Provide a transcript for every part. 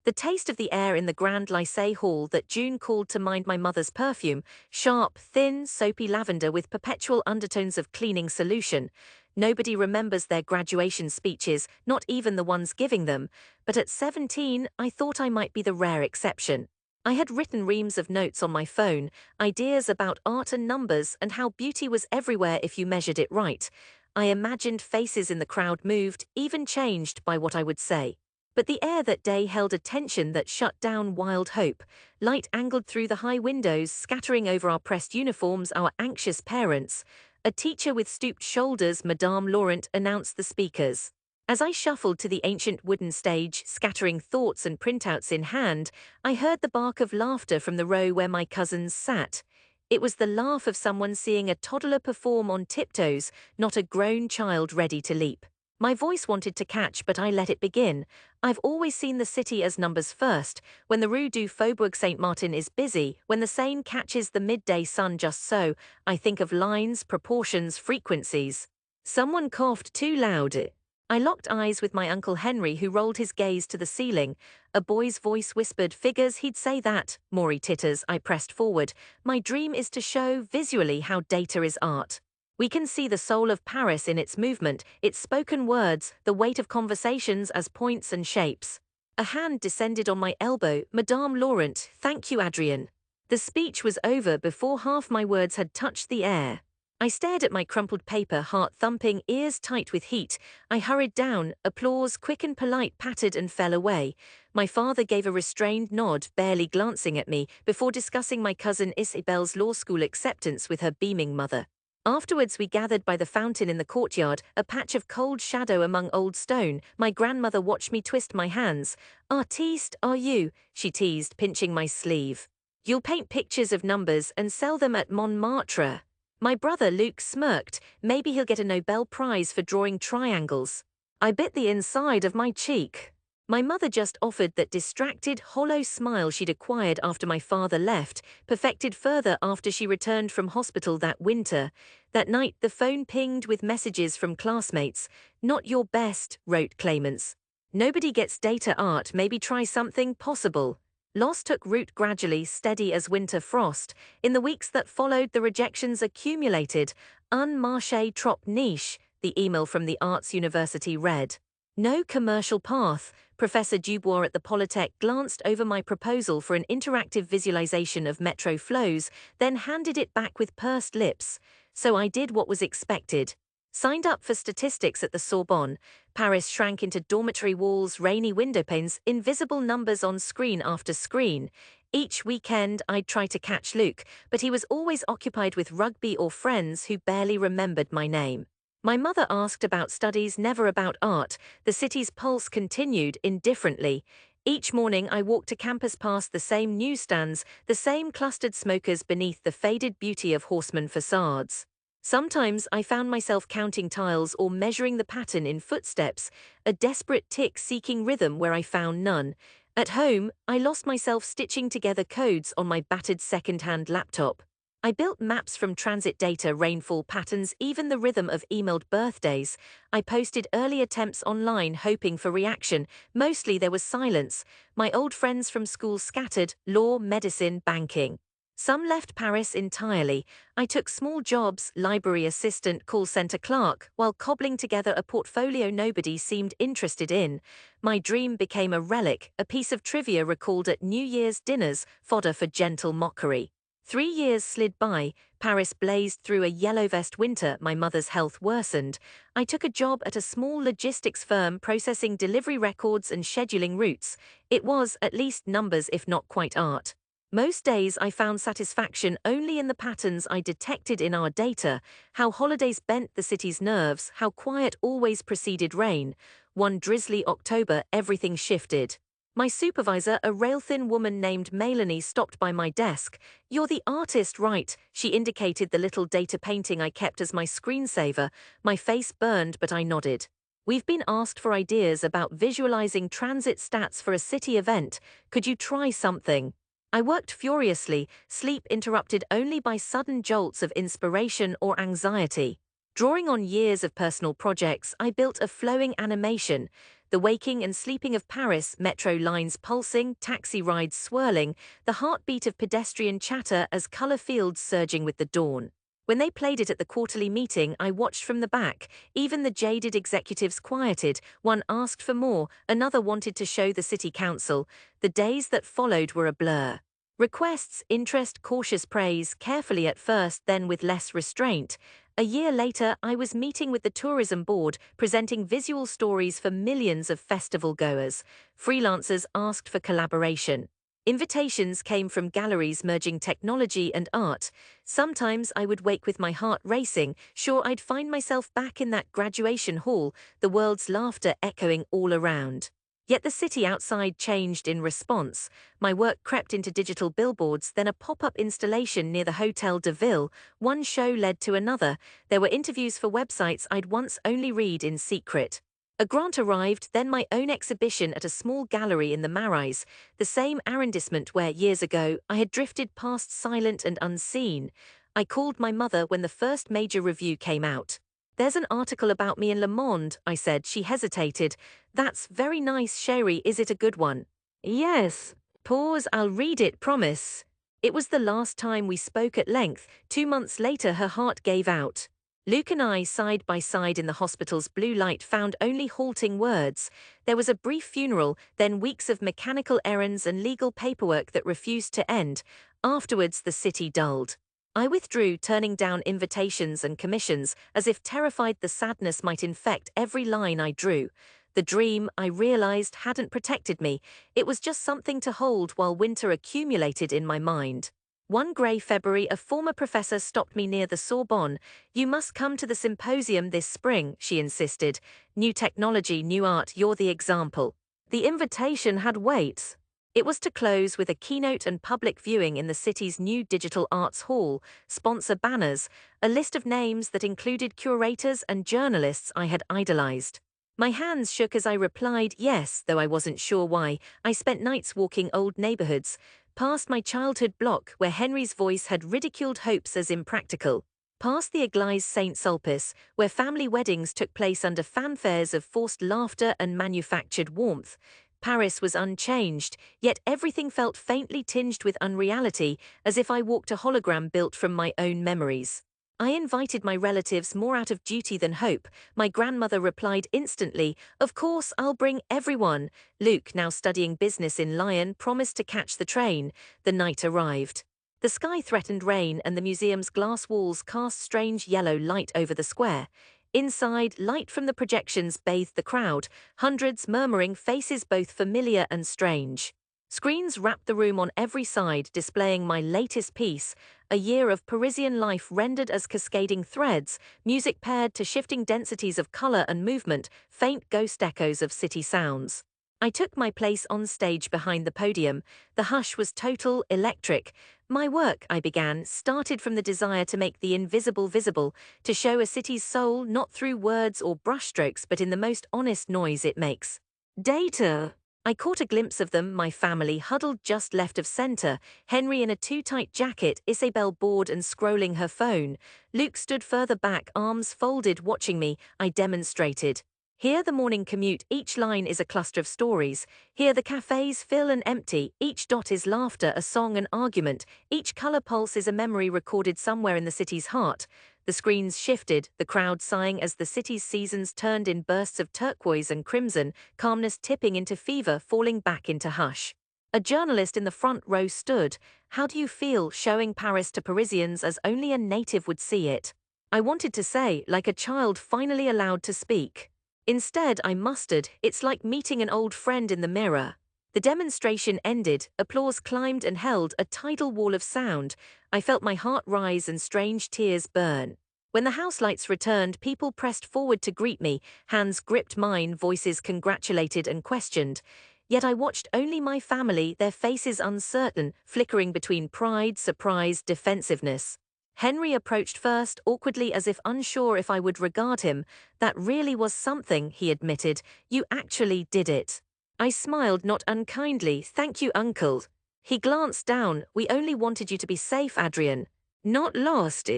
The taste of the air in the Grand Lycée Hall that June called to mind my mother's perfume, sharp, thin, soapy lavender with perpetual undertones of cleaning solution. Nobody remembers their graduation speeches, not even the ones giving them, but at 17 I thought I might be the rare exception. I had written reams of notes on my phone, ideas about art and numbers and how beauty was everywhere if you measured it right. I imagined faces in the crowd moved, even changed by what I would say. But the air that day held a tension that shut down wild hope. Light angled through the high windows, scattering over our pressed uniforms, our anxious parents. A teacher with stooped shoulders, Madame Laurent, announced the speakers. As I shuffled to the ancient wooden stage, scattering thoughts and printouts in hand, I heard the bark of laughter from the row where my cousins sat. It was the laugh of someone seeing a toddler perform on tiptoes, not a grown child ready to leap. My voice wanted to catch, but I let it begin. I've always seen the city as numbers first. When the Rue du Faubourg Saint-Martin is busy, when the Seine catches the midday sun just so, I think of lines, proportions, frequencies. Someone coughed too loud. I locked eyes with my Uncle Henry, who rolled his gaze to the ceiling. A boy's voice whispered, "Figures, he'd say that." Maury titters, I pressed forward. My dream is to show, visually, how data is art. We can see the soul of Paris in its movement, its spoken words, the weight of conversations as points and shapes. A hand descended on my elbow. "Madame Laurent, thank you, Adrian." The speech was over before half my words had touched the air. I stared at my crumpled paper, heart thumping, ears tight with heat. I hurried down, applause, quick and polite, pattered and fell away. My father gave a restrained nod, barely glancing at me, before discussing my cousin Isabel's law school acceptance with her beaming mother. Afterwards we gathered by the fountain in the courtyard, a patch of cold shadow among old stone. My grandmother watched me twist my hands. "Artiste, are you?" she teased, pinching my sleeve. "You'll paint pictures of numbers and sell them at Montmartre." My brother Luke smirked. "Maybe he'll get a Nobel Prize for drawing triangles." I bit the inside of my cheek. My mother just offered that distracted, hollow smile she'd acquired after my father left, perfected further after she returned from hospital that winter. That night the phone pinged with messages from classmates. "Not your best," wrote claimants. "Nobody gets data art, maybe try something possible." Loss took root gradually, steady as winter frost. In the weeks that followed, the rejections accumulated. "Un marché trop niche," the email from the Arts University read. "No commercial path." Professor Dubois at the Polytech glanced over my proposal for an interactive visualization of metro flows, then handed it back with pursed lips. So I did what was expected. Signed up for statistics at the Sorbonne. Paris shrank into dormitory walls, rainy windowpanes, invisible numbers on screen after screen. Each weekend I'd try to catch Luke, but he was always occupied with rugby or friends who barely remembered my name. My mother asked about studies, never about art. The city's pulse continued, indifferently. Each morning I walked to campus past the same newsstands, the same clustered smokers beneath the faded beauty of horseman facades. Sometimes I found myself counting tiles or measuring the pattern in footsteps, a desperate tick seeking rhythm where I found none. At home, I lost myself stitching together codes on my battered second-hand laptop. I built maps from transit data, rainfall patterns, even the rhythm of emailed birthdays. I posted early attempts online hoping for reaction. Mostly there was silence. My old friends from school scattered, law, medicine, banking. Some left Paris entirely. I took small jobs, library assistant, call center clerk, while cobbling together a portfolio nobody seemed interested in. My dream became a relic, a piece of trivia recalled at New Year's dinners, fodder for gentle mockery. 3 years slid by. Paris blazed through a yellow vest winter. My mother's health worsened. I took a job at a small logistics firm processing delivery records and scheduling routes. It was, at least, numbers if not quite art. Most days I found satisfaction only in the patterns I detected in our data, how holidays bent the city's nerves, how quiet always preceded rain. One drizzly October, everything shifted. My supervisor, a rail-thin woman named Melanie, stopped by my desk. "You're the artist, right?" She indicated the little data painting I kept as my screensaver. My face burned, but I nodded. "We've been asked for ideas about visualizing transit stats for a city event. Could you try something?" I worked furiously, sleep interrupted only by sudden jolts of inspiration or anxiety. Drawing on years of personal projects, I built a flowing animation. The waking and sleeping of Paris, metro lines pulsing, taxi rides swirling, the heartbeat of pedestrian chatter as colour fields surging with the dawn. When they played it at the quarterly meeting, I watched from the back. Even the jaded executives quieted. One asked for more, another wanted to show the city council. The days that followed were a blur. Requests, interest, cautious praise, carefully at first, then with less restraint. A year later, I was meeting with the tourism board, presenting visual stories for millions of festival goers. Freelancers asked for collaboration. Invitations came from galleries merging technology and art. Sometimes I would wake with my heart racing, sure I'd find myself back in that graduation hall, the world's laughter echoing all around. Yet the city outside changed in response. My work crept into digital billboards, then a pop-up installation near the Hotel de Ville. One show led to another. There were interviews for websites I'd once only read in secret. A grant arrived, then my own exhibition at a small gallery in the Marais, the same arrondissement where, years ago, I had drifted past silent and unseen. I called my mother when the first major review came out. "There's an article about me in Le Monde," I said. She hesitated. "That's very nice, chérie. Is it a good one?" "Yes." Pause, "I'll read it, promise." It was the last time we spoke at length. 2 months later, her heart gave out. Luke and I, side by side in the hospital's blue light, found only halting words. There was a brief funeral, then weeks of mechanical errands and legal paperwork that refused to end. Afterwards, the city dulled. I withdrew, turning down invitations and commissions, as if terrified the sadness might infect every line I drew. The dream, I realized, hadn't protected me. It was just something to hold while winter accumulated in my mind. One grey February, a former professor stopped me near the Sorbonne. "You must come to the symposium this spring," she insisted. "New technology, new art, you're the example." The invitation had weight. It was to close with a keynote and public viewing in the city's new digital arts hall, sponsor banners, a list of names that included curators and journalists I had idolized. My hands shook as I replied yes, though I wasn't sure why. I spent nights walking old neighborhoods, past my childhood block where Henry's voice had ridiculed hopes as impractical, past the Église Saint-Sulpice, where family weddings took place under fanfares of forced laughter and manufactured warmth. Paris was unchanged, yet everything felt faintly tinged with unreality, as if I walked a hologram built from my own memories. I invited my relatives more out of duty than hope. My grandmother replied instantly, "Of course, I'll bring everyone." Luke, now studying business in Lyon, promised to catch the train. The night arrived. The sky threatened rain, and the museum's glass walls cast strange yellow light over the square. Inside, light from the projections bathed the crowd, hundreds murmuring, faces both familiar and strange. Screens wrapped the room on every side, displaying my latest piece, a year of Parisian life rendered as cascading threads, music paired to shifting densities of color and movement, faint ghost echoes of city sounds. I took my place on stage behind the podium. The hush was total, electric. "My work," I began, "started from the desire to make the invisible visible, to show a city's soul not through words or brushstrokes but in the most honest noise it makes." Data. I caught a glimpse of them, my family huddled just left of center, Henry in a too-tight jacket, Isabel bored and scrolling her phone. Luke stood further back, arms folded, watching me. I demonstrated. Here the morning commute, each line is a cluster of stories. Here the cafes fill and empty, each dot is laughter, a song, an argument. Each color pulse is a memory recorded somewhere in the city's heart. The screens shifted, the crowd sighing as the city's seasons turned in bursts of turquoise and crimson, calmness tipping into fever, falling back into hush. A journalist in the front row stood. "How do you feel showing Paris to Parisians as only a native would see it?" I wanted to say, like a child finally allowed to speak. Instead, I mustered, "It's like meeting an old friend in the mirror." The demonstration ended, applause climbed and held, a tidal wall of sound. I felt my heart rise and strange tears burn. When the house lights returned, people pressed forward to greet me, hands gripped mine, voices congratulated and questioned. Yet I watched only my family, their faces uncertain, flickering between pride, surprise, defensiveness. Henry approached first, awkwardly as if unsure if I would regard him. "That really was something," he admitted. "You actually did it." I smiled, not unkindly. "Thank you, uncle." He glanced down. "We only wanted you to be safe, Adrian. Not lost."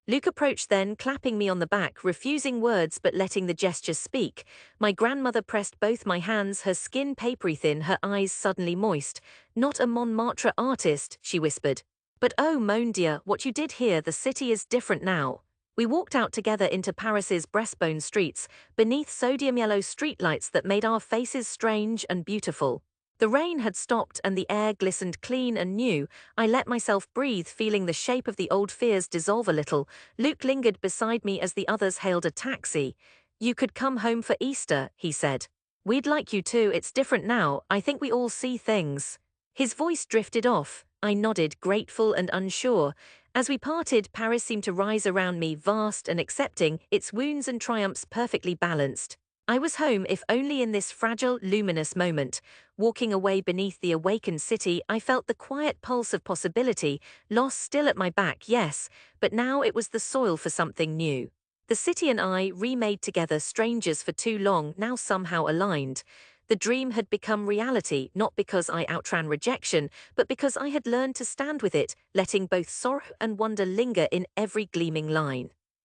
Luke approached then, clapping me on the back, refusing words but letting the gesture speak. My grandmother pressed both my hands, her skin papery thin, her eyes suddenly moist. "Not a Montmartre artist," she whispered. "But oh, mon Dieu, what you did here, the city is different now." We walked out together into Paris's breastbone streets, beneath sodium yellow streetlights that made our faces strange and beautiful. The rain had stopped and the air glistened clean and new. I let myself breathe, feeling the shape of the old fears dissolve a little. Luke lingered beside me as the others hailed a taxi. "You could come home for Easter," he said. "We'd like you to, it's different now, I think we all see things." His voice drifted off. I nodded, grateful and unsure. As we parted, Paris seemed to rise around me, vast and accepting, its wounds and triumphs perfectly balanced. I was home, if only in this fragile, luminous moment. Walking away beneath the awakened city, I felt the quiet pulse of possibility, loss still at my back, yes, but now it was the soil for something new. The city and I, remade together, strangers for too long, now somehow aligned. The dream had become reality, not because I outran rejection, but because I had learned to stand with it, letting both sorrow and wonder linger in every gleaming line.